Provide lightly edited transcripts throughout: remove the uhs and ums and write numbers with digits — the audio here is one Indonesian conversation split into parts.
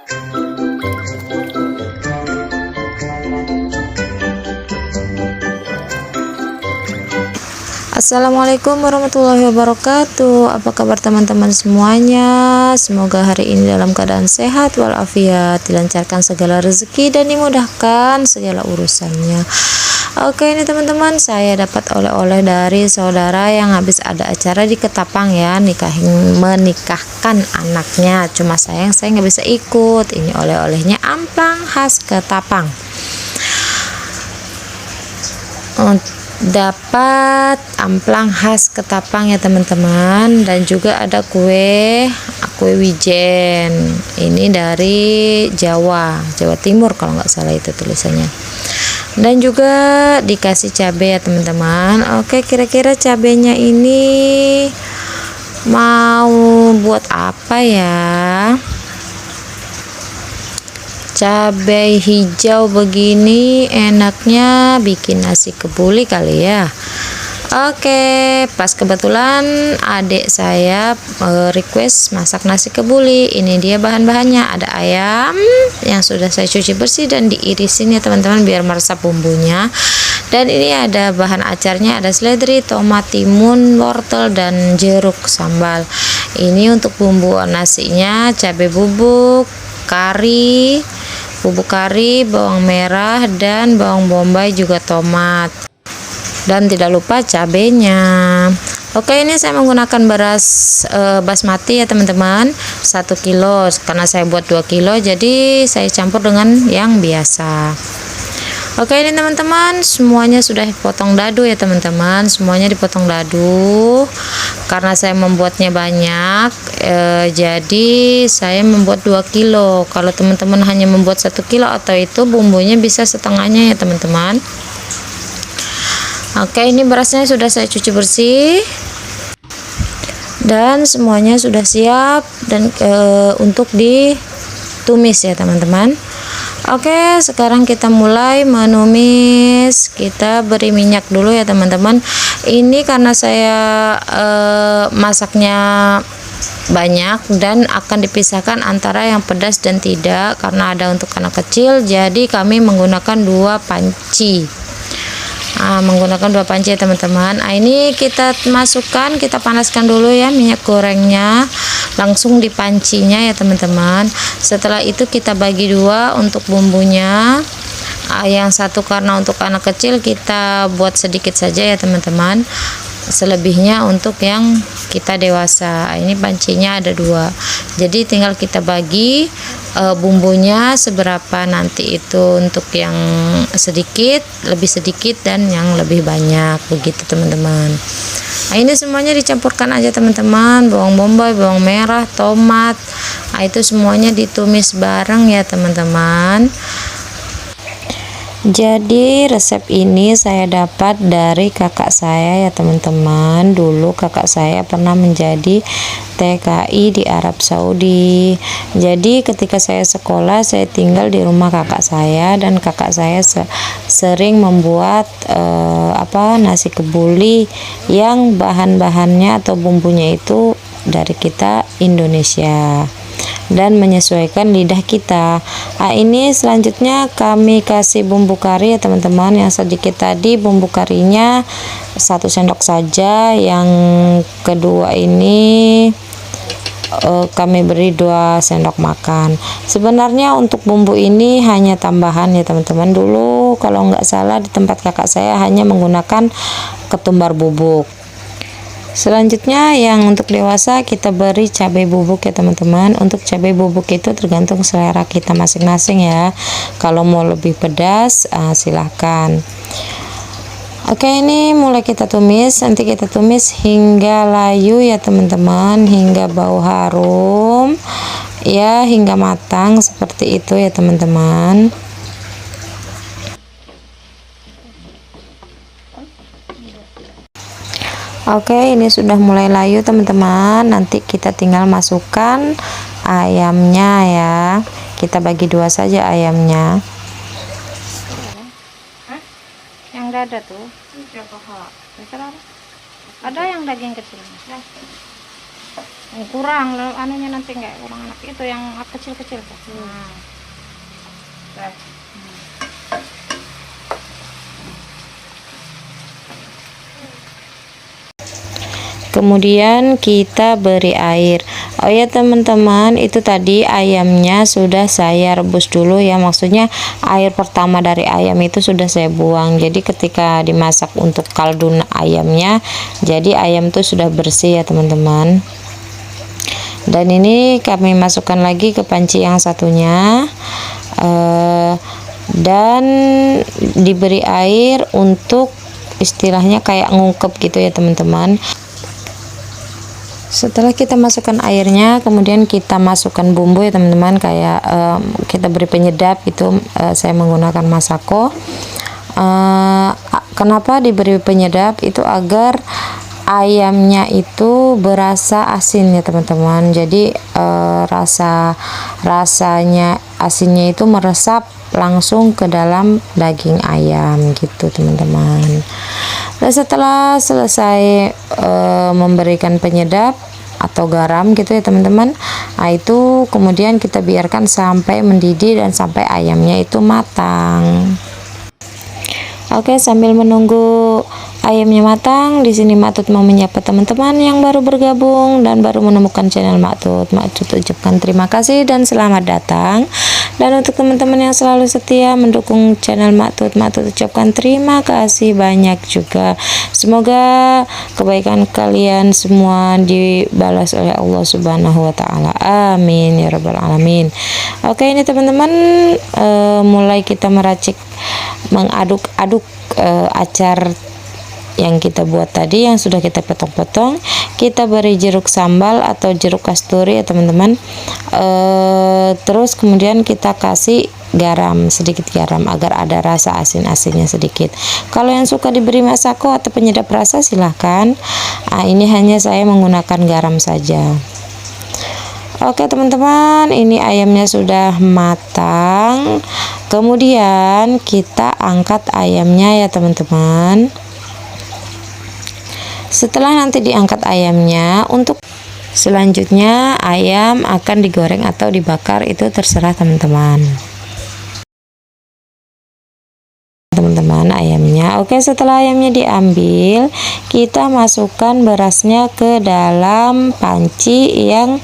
Assalamualaikum warahmatullahi wabarakatuh. Apa kabar teman-teman semuanya? Semoga hari ini dalam keadaan sehat walafiat, dilancarkan segala rezeki dan dimudahkan segala urusannya. Oke, ini teman-teman, saya dapat oleh-oleh dari saudara yang habis ada acara di Ketapang ya, menikahkan anaknya. Cuma sayang saya nggak bisa ikut. Ini oleh-olehnya amplang khas Ketapang. Dapat amplang khas Ketapang ya teman-teman, dan juga ada kue wijen. Ini dari Jawa Timur kalau nggak salah itu tulisannya. Dan juga dikasih cabai ya teman-teman. Oke, kira-kira cabenya ini mau buat apa ya? Cabai hijau begini enaknya bikin nasi kebuli kali ya. Oke, pas kebetulan adik saya request masak nasi kebuli. Ini dia bahan-bahannya. Ada ayam yang sudah saya cuci bersih dan diirisin ya teman-teman biar meresap bumbunya. Dan ini ada bahan acarnya, ada seledri, tomat, timun, wortel, dan jeruk sambal. Ini untuk bumbu nasinya, cabai bubuk kari, bawang merah, dan bawang bombay, juga tomat, dan tidak lupa cabenya. Oke, ini saya menggunakan beras basmati ya teman-teman, 1 kilo. Karena saya buat 2 kilo, jadi saya campur dengan yang biasa. Oke, ini teman-teman, semuanya sudah potong dadu ya teman-teman, semuanya dipotong dadu. Karena saya membuatnya banyak, jadi saya membuat 2 kilo. Kalau teman-teman hanya membuat 1 kilo atau itu, bumbunya bisa setengahnya ya teman-teman. Oke, ini berasnya sudah saya cuci bersih dan semuanya sudah siap dan untuk ditumis ya teman-teman. Oke, sekarang kita mulai menumis. Kita beri minyak dulu ya teman-teman. Ini karena saya masaknya banyak dan akan dipisahkan antara yang pedas dan tidak, karena ada untuk anak kecil, jadi kami menggunakan 2 panci. Menggunakan 2 panci ya teman-teman. Ini kita masukkan, kita panaskan dulu ya minyak gorengnya, langsung di pancinya ya teman-teman. Setelah itu kita bagi 2 untuk bumbunya. Yang satu karena untuk anak kecil kita buat sedikit saja ya teman-teman, selebihnya untuk yang kita dewasa. Ini pancinya ada 2, jadi tinggal kita bagi bumbunya seberapa nanti itu, untuk yang sedikit, lebih sedikit, dan yang lebih banyak, begitu teman-teman. Ini semuanya dicampurkan aja teman-teman, bawang bombay, bawang merah, tomat, itu semuanya ditumis bareng ya teman-teman. Jadi resep ini saya dapat dari kakak saya ya teman-teman. Dulu kakak saya pernah menjadi TKI di Arab Saudi. Jadi ketika saya sekolah, saya tinggal di rumah kakak saya, dan kakak saya sering membuat nasi kebuli yang bahan-bahannya atau bumbunya itu dari kita Indonesia dan menyesuaikan lidah kita. Ini selanjutnya kami kasih bumbu kari ya teman-teman. Yang sedikit tadi bumbu karinya 1 sendok saja, yang kedua ini kami beri 2 sendok makan. Sebenarnya untuk bumbu ini hanya tambahan ya teman-teman. Dulu kalau nggak salah di tempat kakak saya hanya menggunakan ketumbar bubuk. Selanjutnya yang untuk dewasa kita beri cabai bubuk ya teman-teman. Untuk cabai bubuk itu tergantung selera kita masing-masing ya. Kalau mau lebih pedas silahkan. Oke, ini mulai kita tumis. Nanti kita tumis hingga layu ya teman-teman, hingga bau harum ya, hingga matang seperti itu ya teman-teman. Oke, ini sudah mulai layu teman-teman. Nanti kita tinggal masukkan ayamnya ya. Kita bagi 2 saja ayamnya. Yang dada tuh ada yang daging kecil. kurang anunya nanti nggak kurang enak, itu yang kecil-kecil tuh. Nah. Kemudian kita beri air. Oh ya teman-teman, itu tadi ayamnya sudah saya rebus dulu ya, maksudnya air pertama dari ayam itu sudah saya buang. Jadi ketika dimasak untuk kaldu ayamnya, jadi ayam tuh sudah bersih ya teman-teman. Dan ini kami masukkan lagi ke panci yang satunya, dan diberi air untuk istilahnya kayak ngungkep gitu ya teman-teman. Setelah kita masukkan airnya, kemudian kita masukkan bumbu ya teman-teman, kayak kita beri penyedap itu. Saya menggunakan Masako. Kenapa diberi penyedap? Itu agar ayamnya itu berasa asin ya teman-teman. Jadi rasanya asinnya itu meresap langsung ke dalam daging ayam gitu teman-teman. Dan setelah selesai memberikan penyedap atau garam gitu ya teman-teman, nah itu kemudian kita biarkan sampai mendidih dan sampai ayamnya itu matang. Oke, sambil menunggu ayamnya matang, di sini Mak Tut mau menyapa teman-teman yang baru bergabung dan baru menemukan channel Mak Tut. Mak Tut ucapkan terima kasih dan selamat datang. Dan untuk teman-teman yang selalu setia mendukung channel Mak Tut ucapkan terima kasih banyak juga. Semoga kebaikan kalian semua dibalas oleh Allah Subhanahu wa taala. Amin ya rabbal alamin. Oke, ini teman-teman mulai kita meracik, mengaduk-aduk acar yang kita buat tadi, yang sudah kita potong-potong. Kita beri jeruk sambal atau jeruk kasturi ya teman-teman. Terus kemudian kita kasih garam, sedikit garam agar ada rasa asin-asinnya sedikit. Kalau yang suka diberi Masako atau penyedap rasa silahkan. Ini hanya saya menggunakan garam saja. Oke teman-teman, ini ayamnya sudah matang. Kemudian kita angkat ayamnya ya teman-teman. Setelah nanti diangkat ayamnya, untuk selanjutnya ayam akan digoreng atau dibakar, itu terserah teman-teman. Ayamnya. Oke, setelah ayamnya diambil, kita masukkan berasnya ke dalam panci yang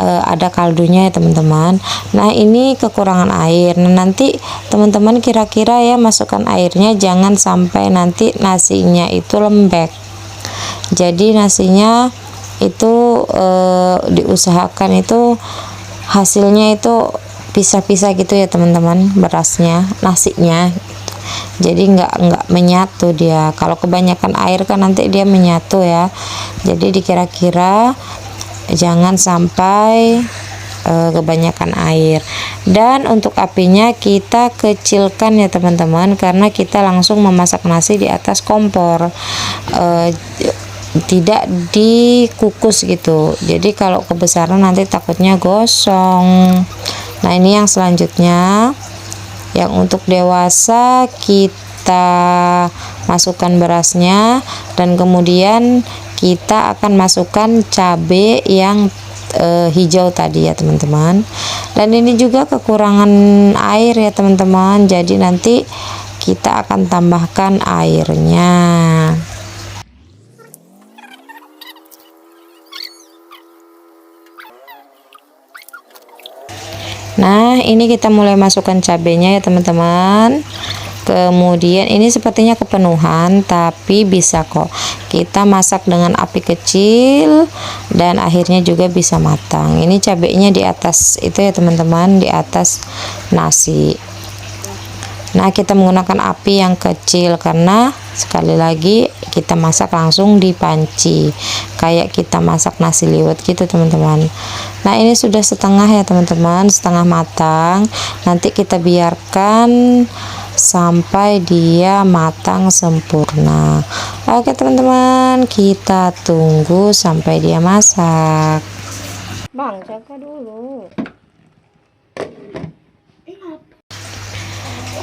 ada kaldunya ya teman-teman. Nah, ini kekurangan air. Nah, nanti teman-teman kira-kira ya masukkan airnya, jangan sampai nanti nasinya itu lembek. Jadi nasinya itu diusahakan itu hasilnya itu pisah-pisah gitu ya teman-teman, berasnya, nasinya gitu. Jadi nggak menyatu dia. Kalau kebanyakan air kan nanti dia menyatu ya. Jadi dikira-kira jangan sampai kebanyakan air. Dan untuk apinya kita kecilkan ya teman-teman, karena kita langsung memasak nasi di atas kompor, tidak dikukus gitu. Jadi kalau kebesaran nanti takutnya gosong. Nah, ini yang selanjutnya, yang untuk dewasa kita masukkan berasnya, dan kemudian kita akan masukkan cabai yang hijau tadi ya teman-teman. Dan ini juga kekurangan air ya teman-teman, jadi nanti kita akan tambahkan airnya. Nah, ini kita mulai masukkan cabenya ya teman-teman. Kemudian ini sepertinya kepenuhan, tapi bisa kok kita masak dengan api kecil dan akhirnya juga bisa matang. Ini cabenya di atas itu ya teman-teman, di atas nasi. Nah, kita menggunakan api yang kecil karena sekali lagi kita masak langsung di panci, kayak kita masak nasi liwet gitu teman-teman. Nah, ini sudah setengah ya teman-teman, setengah matang. Nanti kita biarkan sampai dia matang sempurna. Oke teman-teman, kita tunggu sampai dia masak. Bang, jaga dulu.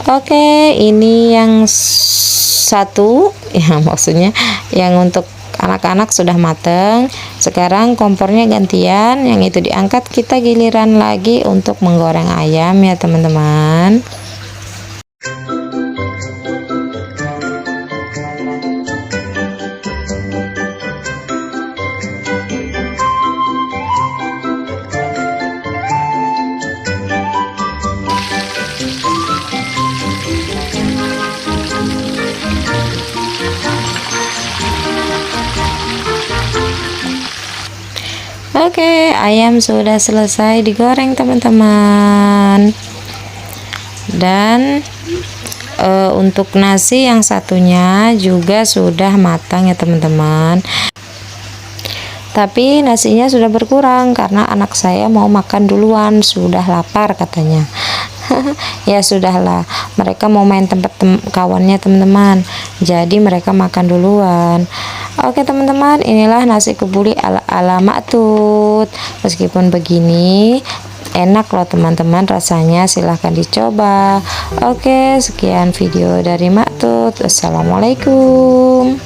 Oke, ini yang satu ya, maksudnya yang untuk anak-anak sudah mateng. Sekarang kompornya gantian, yang itu diangkat, kita giliran lagi untuk menggoreng ayam ya teman-teman. Oke, ayam sudah selesai digoreng teman-teman. Dan untuk nasi yang satunya juga sudah matang ya teman-teman. Tapi nasinya sudah berkurang karena anak saya mau makan duluan, sudah lapar katanya. Ya sudahlah, mereka mau main tempat kawannya teman-teman, jadi mereka makan duluan. Oke teman-teman, inilah nasi kebuli ala Maktut. Meskipun begini enak loh teman-teman rasanya, silahkan dicoba. Oke, sekian video dari Maktut. Assalamualaikum.